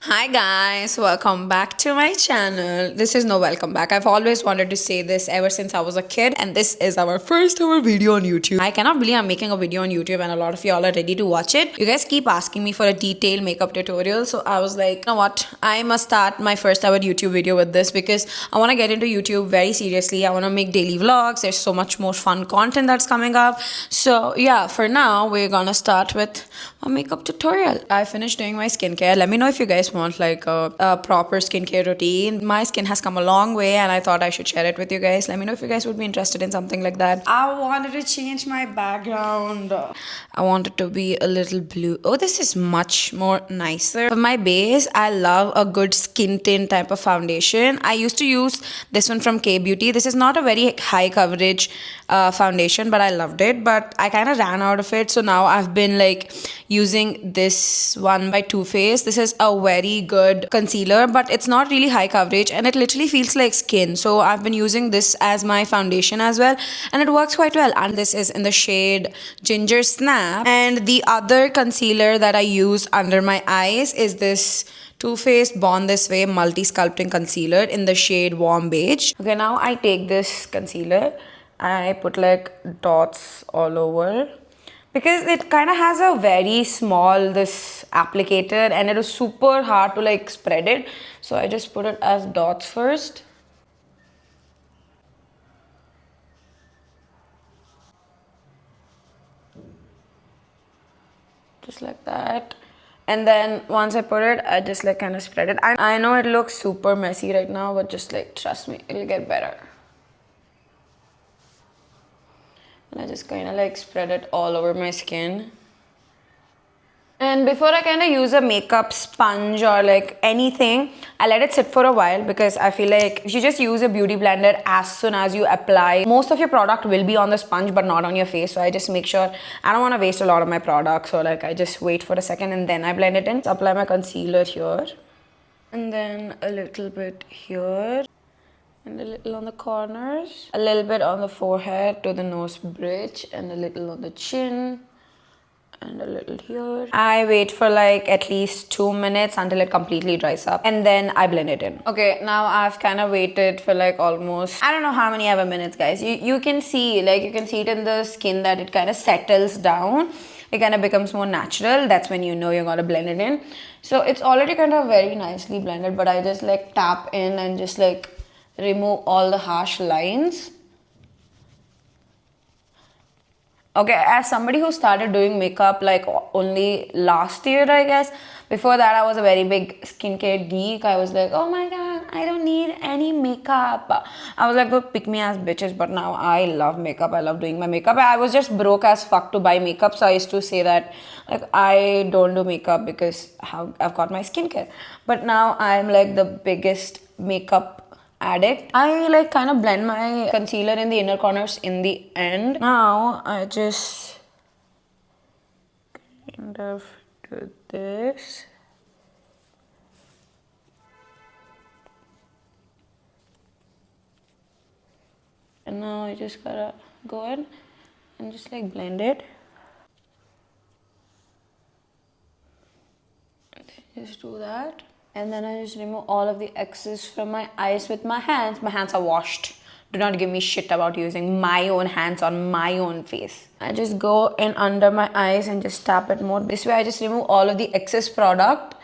Hi guys, welcome back to my channel. This is no welcome back. I've always wanted to say this ever since I was a kid, and this is our first ever video on YouTube. I cannot believe I'm making a video on YouTube and a lot of y'all are ready to watch it. You guys keep asking me for a detailed makeup tutorial, so I was like, you know what? I must start my first ever YouTube video with this because I want to get into YouTube very seriously. I want to make daily vlogs. There's so much more fun content that's coming up. So yeah, for now, we're gonna start with a makeup tutorial. I finished doing my skincare. Let me know if you guys want like a proper skincare routine. My skin has come a long way and I thought I should share it with you guys. Let me know if you guys would be interested in something like that. I wanted to change my background. I want it to be a little blue. Oh, this is much more nicer. For my base, I love a good skin tint type of foundation. I used to use this one from K Beauty. This is not a very high coverage foundation, but I loved it. But I kind of ran out of it, so now I've been like using this one by Too Faced. This is a very good concealer, but it's not really high coverage and it literally feels like skin. So I've been using this as my foundation as well, and it works quite well. And this is in the shade Ginger Snap. And the other concealer that I use under my eyes is this Too Faced Born This Way Multi Sculpting Concealer in the shade Warm Beige. Okay, now I take this concealer, I put like dots all over because it kind of has a very small this applicator and it is super hard to like spread it. So I just put it as dots first. Just like that. And then once I put it, I just like kind of spread it. I know it looks super messy right now, but just like trust me, it'll get better. And I just kind of like spread it all over my skin. And before I kind of use a makeup sponge or like anything, I let it sit for a while because I feel like if you just use a beauty blender as soon as you apply, most of your product will be on the sponge but not on your face. So I just make sure I don't want to waste a lot of my product. So like I just wait for a second and then I blend it in. Apply my concealer here and then a little bit here. And a little on the corners, a little bit on the forehead to the nose bridge, and a little on the chin, and a little here. I wait for like at least 2 minutes until it completely dries up, and then I blend it in. Okay, now I've kind of waited for like almost, I don't know how many ever minutes, guys. You can see, like you can see it in the skin that it kind of settles down. It kind of becomes more natural. That's when you know you're gonna blend it in. So it's already kind of very nicely blended, but I just like tap in and just like remove all the harsh lines. Okay, as somebody who started doing makeup like only last year, I guess. Before that, I was a very big skincare geek. I was like, oh my god, I don't need any makeup. I was like, go pick me as bitches. But now I love makeup. I love doing my makeup. I was just broke as fuck to buy makeup. So I used to say that like I don't do makeup because I've got my skincare. But now I'm like the biggest makeup addict. I like kind of blend my concealer in the inner corners in the end. Now I just kind of do this. And now I just gotta go in and just like blend it. Just do that. And then I just remove all of the excess from my eyes with my hands. My hands are washed. Do not give me shit about using my own hands on my own face. I just go in under my eyes and just tap it more. This way I just remove all of the excess product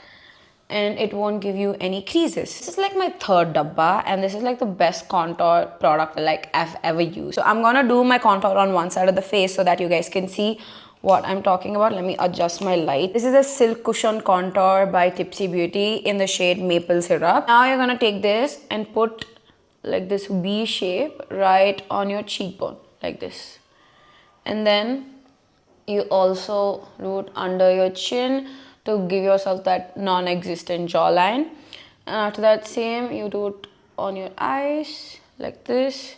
and it won't give you any creases. This is like my third dabba and this is like the best contour product like I've ever used. So I'm gonna do my contour on one side of the face so that you guys can see what I'm talking about. Let me adjust my light. This is a Silk Cushion Contour by Tipsy Beauty in the shade Maple Syrup. Now you're gonna take this and put like this V shape right on your cheekbone, like this. And then you also do it under your chin to give yourself that non-existent jawline. And after that same, you do it on your eyes, like this.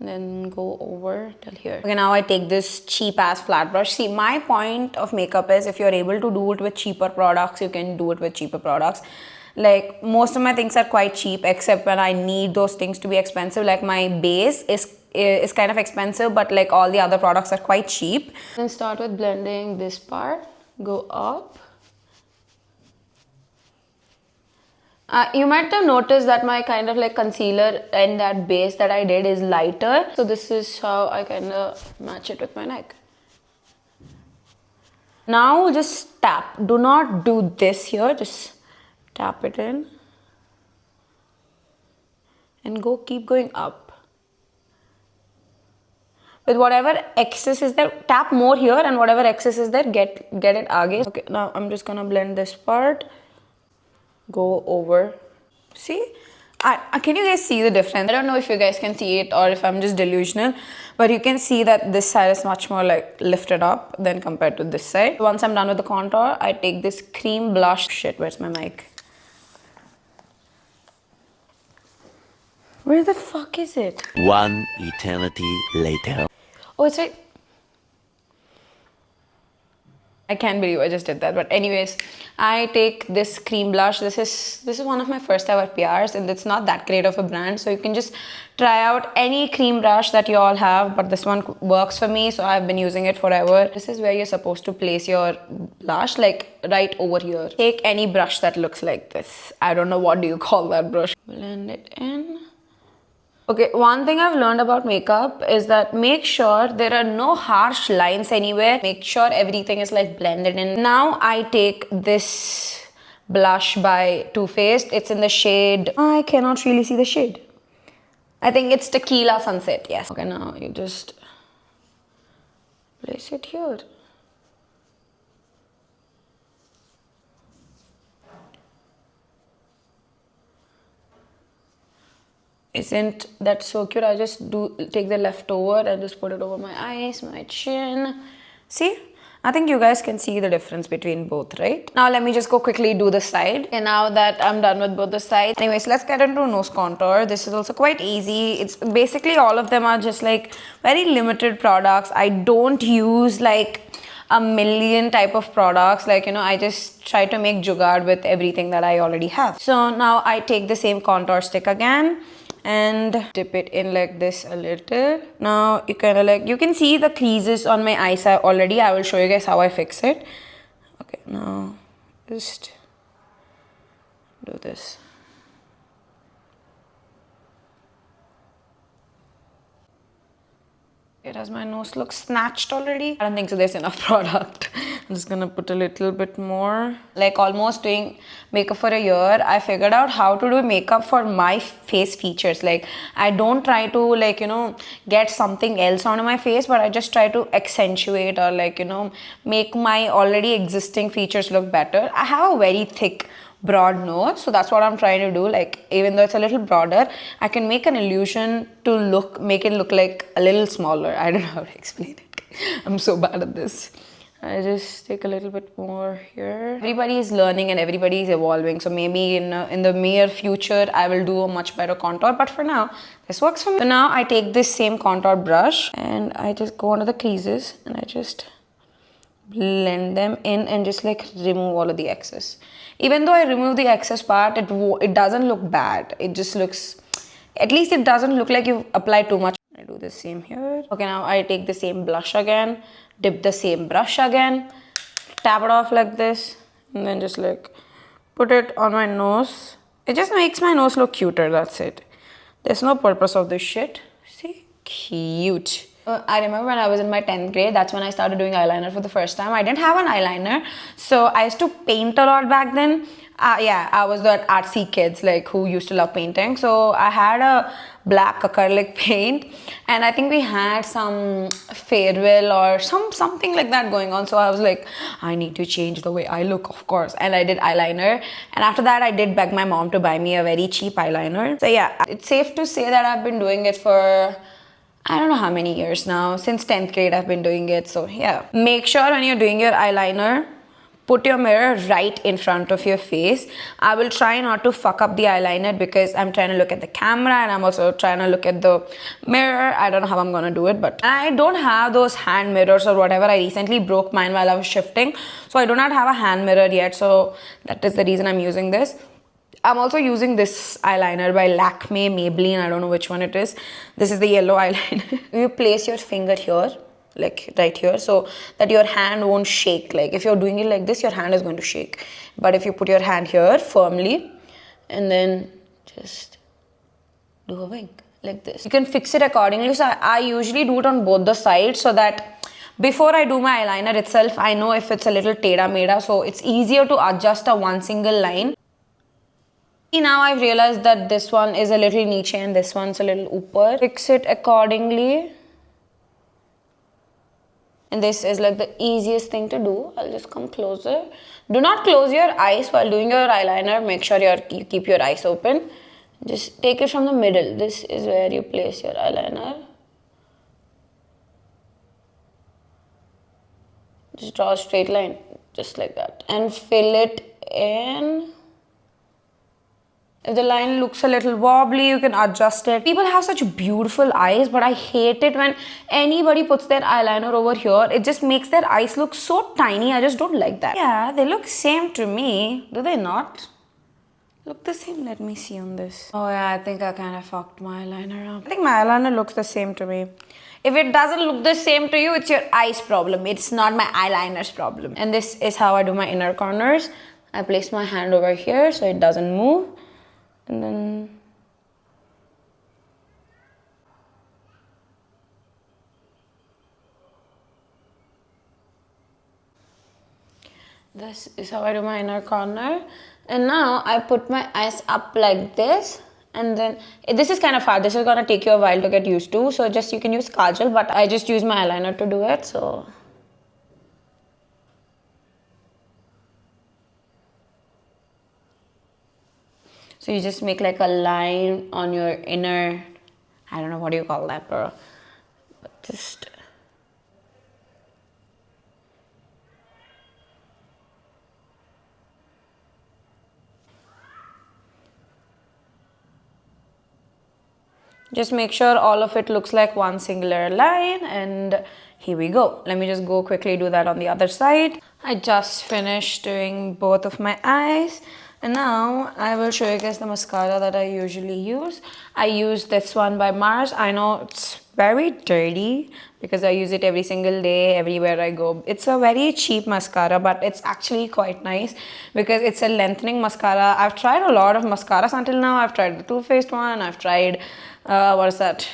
Then go over till here. Okay, now I take this cheap ass flat brush. See, my point of makeup is if you're able to do it with cheaper products, you can do it with cheaper products. Like most of my things are quite cheap except when I need those things to be expensive. Like my base is kind of expensive, but like all the other products are quite cheap. Then start with blending this part, go up You might have noticed that my kind of like concealer and that base that I did is lighter. So this is how I kind of match it with my neck. Now just tap. Do not do this here. Just tap it in. And keep going up. With whatever excess is there, tap more here, and whatever excess is there, get it aage. Okay, now I'm just gonna blend this part. Go over. See? Can you guys see the difference? I don't know if you guys can see it or if I'm just delusional, but you can see that this side is much more like lifted up than compared to this side. Once I'm done with the contour, I take this cream blush. Shit, where's my mic? Where the fuck is it? One eternity later. Oh, it's right. I can't believe I just did that. But anyways, I take this cream blush. This is one of my first ever PRs, and it's not that great of a brand. So you can just try out any cream brush that you all have. But this one works for me, so I've been using it forever. This is where you're supposed to place your blush, like right over here. Take any brush that looks like this. I don't know, what do you call that brush? Blend it in. Okay, one thing I've learned about makeup is that make sure there are no harsh lines anywhere. Make sure everything is like blended in. Now I take this blush by Too Faced. It's in the shade, I cannot really see the shade. I think it's Tequila Sunset, yes. Okay, now you just place it here. Isn't that so cute? I just take the leftover and just put it over my eyes, my chin. See? I think you guys can see the difference between both, right? Now let me just go quickly do the side. And now that I'm done with both the sides. Anyways, let's get into nose contour. This is also quite easy. It's basically all of them are just like very limited products. I don't use like a million type of products, like, you know, I just try to make jugaad with everything that I already have. So now I take the same contour stick again and dip it in like this a little. Now you kind of like, you can see the creases on my eyes already. I will show you guys how I fix it. Okay, now just do this. Does my nose look snatched already? I don't think so. There's enough product. I'm just gonna put a little bit more. Like almost doing makeup for a year, I figured out how to do makeup for my face features. Like I don't try to, like, you know, get something else on my face, but I just try to accentuate or, like, you know, make my already existing features look better. I have a very thick broad nose, so that's what I'm trying to do. Like, even though it's a little broader, I can make an illusion to make it look like a little smaller. I don't know how to explain it. I'm so bad at this. I just take a little bit more here. Everybody is learning and everybody is evolving, so maybe in the near future I will do a much better contour, but for now this works for me. So now I take this same contour brush and I just go under the creases and I just blend them in and just like remove all of the excess. Even though I remove the excess part, it doesn't look bad. It just looks, at least it doesn't look like you've applied too much. I do the same here. Okay, now I take the same blush again, dip the same brush again, tap it off like this, and then just like put it on my nose. It just makes my nose look cuter, that's it. There's no purpose of this shit. See? Cute. I remember when I was in my 10th grade, that's when I started doing eyeliner for the first time. I didn't have an eyeliner, so I used to paint a lot back then. Yeah, I was that artsy kids like who used to love painting. So I had a black acrylic paint, and I think we had some farewell or something like that going on. So I was like, I need to change the way I look, of course. And I did eyeliner, and after that I did beg my mom to buy me a very cheap eyeliner. So yeah, it's safe to say that I've been doing it for I don't know how many years now. Since 10th grade I've been doing it, so yeah. Make sure when you're doing your eyeliner, put your mirror right in front of your face. I will try not to fuck up the eyeliner because I'm trying to look at the camera and I'm also trying to look at the mirror. I don't know how I'm gonna do it, but I don't have those hand mirrors or whatever. I recently broke mine while I was shifting, so I do not have a hand mirror yet, so that is the reason I'm using this. I'm also using this eyeliner by Lakme, Maybelline, I don't know which one it is. This is the yellow eyeliner. You place your finger here, like right here, so that your hand won't shake. Like if you're doing it like this, your hand is going to shake. But if you put your hand here firmly, and then just do a wink like this. You can fix it accordingly. So I usually do it on both the sides so that before I do my eyeliner itself, I know if it's a little teda meda, so it's easier to adjust a one single line. Now I've realized that this one is a little niche and this one's a little upper. Fix it accordingly. And this is like the easiest thing to do. I'll just come closer. Do not close your eyes while doing your eyeliner. Make sure you keep your eyes open. Just take it from the middle. This is where you place your eyeliner. Just draw a straight line, just like that. And fill it in. If the line looks a little wobbly, you can adjust it. People have such beautiful eyes, but I hate it when anybody puts their eyeliner over here. It just makes their eyes look so tiny. I just don't like that. Yeah, they look same to me. Do they not? Look the same. Let me see on this. Oh yeah, I think I kind of fucked my eyeliner up. I think my eyeliner looks the same to me. If it doesn't look the same to you, it's your eyes problem. It's not my eyeliner's problem. And this is how I do my inner corners. I place my hand over here so it doesn't move. And then this is how I do my inner corner. And now I put my eyes up like this. And then this is kind of hard. This is gonna take you a while to get used to. So just you can use kajal, but I just use my eyeliner to do it. So you just make like a line on your inner, I don't know what do you call that, bro. But just make sure all of it looks like one singular line, and here we go. Let me just go quickly do that on the other side. I just finished doing both of my eyes. And now I will show you guys the mascara that I usually use. I use this one by Mars. I know it's very dirty because I use it every single day, everywhere I go. It's a very cheap mascara, but it's actually quite nice because it's a lengthening mascara. I've tried a lot of mascaras until now. I've tried the Too Faced one. I've tried, what's that?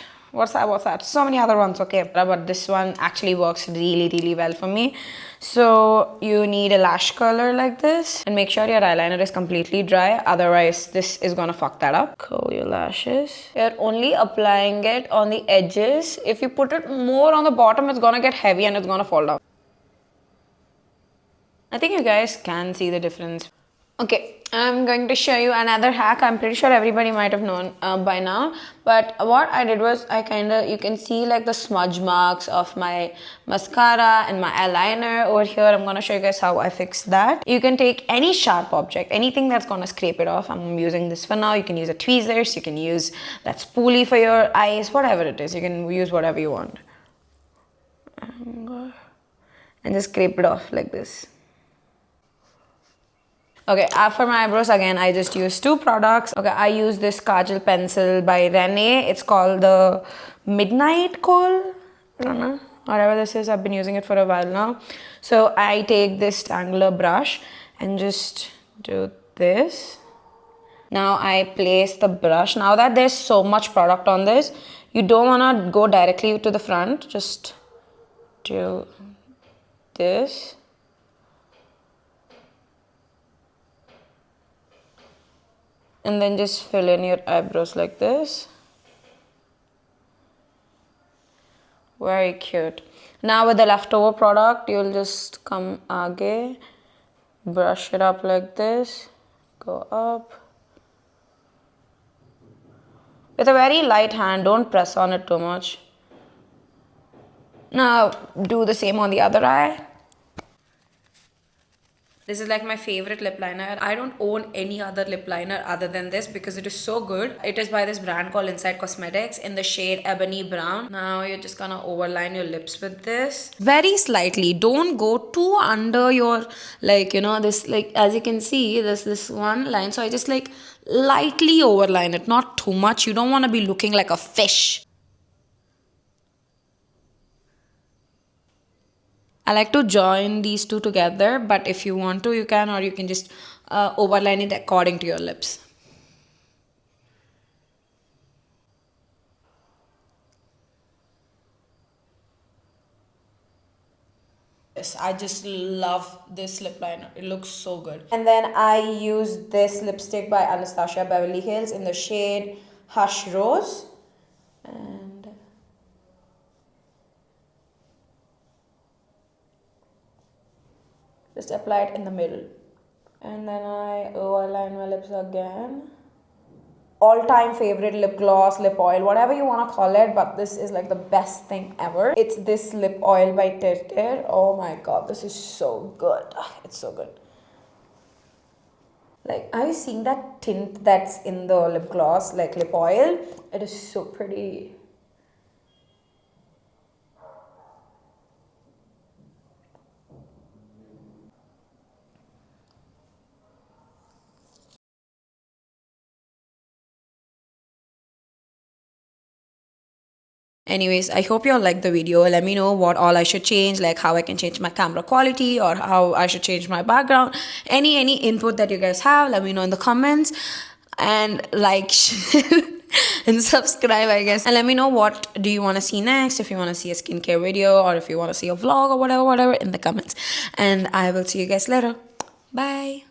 So many other ones, okay. But this one actually works really, really well for me. So you need a lash curler like this, and make sure your eyeliner is completely dry, otherwise this is gonna fuck that up. Curl your lashes. You're only applying it on the edges. If you put it more on the bottom, it's gonna get heavy and it's gonna fall down. I think you guys can see the difference. Okay, I'm going to show you another hack. I'm pretty sure everybody might have known by now. But what I did was you can see like the smudge marks of my mascara and my eyeliner over here. I'm going to show you guys how I fixed that. You can take any sharp object, anything that's going to scrape it off. I'm using this for now. You can use a tweezers. You can use that spoolie for your eyes, whatever it is. You can use whatever you want. And just scrape it off like this. Okay, for my eyebrows, again, I just use two products. Okay, I use this Kajal pencil by Rene. It's called the Midnight Kohl. I don't know. Whatever this is, I've been using it for a while now. So I take this triangular brush and just do this. Now I place the brush. Now that there's so much product on this, you don't want to go directly to the front. Just do this. And then just fill in your eyebrows like this. Very cute. Now with the leftover product, you'll just come again, brush it up like this, go up. With a very light hand, don't press on it too much. Now do the same on the other eye. This is like my favorite lip liner. I don't own any other lip liner other than this because it is so good. It is by this brand called Inside Cosmetics in the shade Ebony Brown. Now you're just gonna overline your lips with this. Very slightly. Don't go too under your, like, you know, this, like, as you can see, there's this one line. So I just like lightly overline it, not too much. You don't want to be looking like a fish. I like to join these two together, but if you want to, you can, or you can just overline it according to your lips. I just love this lip liner. It looks so good. And then I use this lipstick by Anastasia Beverly Hills in the shade Hush Rose. And just apply it in the middle. And then I align my lips again. All-time favorite lip gloss, lip oil, whatever you want to call it, but this is like the best thing ever. It's this lip oil by Tirtir. Oh my god, this is so good. It's so good. Like, are you seeing that tint that's in the lip gloss, like lip oil? It is so pretty. Anyways, I hope you all liked the video. Let me know what all I should change, like how I can change my camera quality or how I should change my background. Any input that you guys have, let me know in the comments. And like, share, and subscribe, I guess. And let me know what do you want to see next, if you want to see a skincare video or if you want to see a vlog or whatever in the comments. And I will see you guys later. Bye.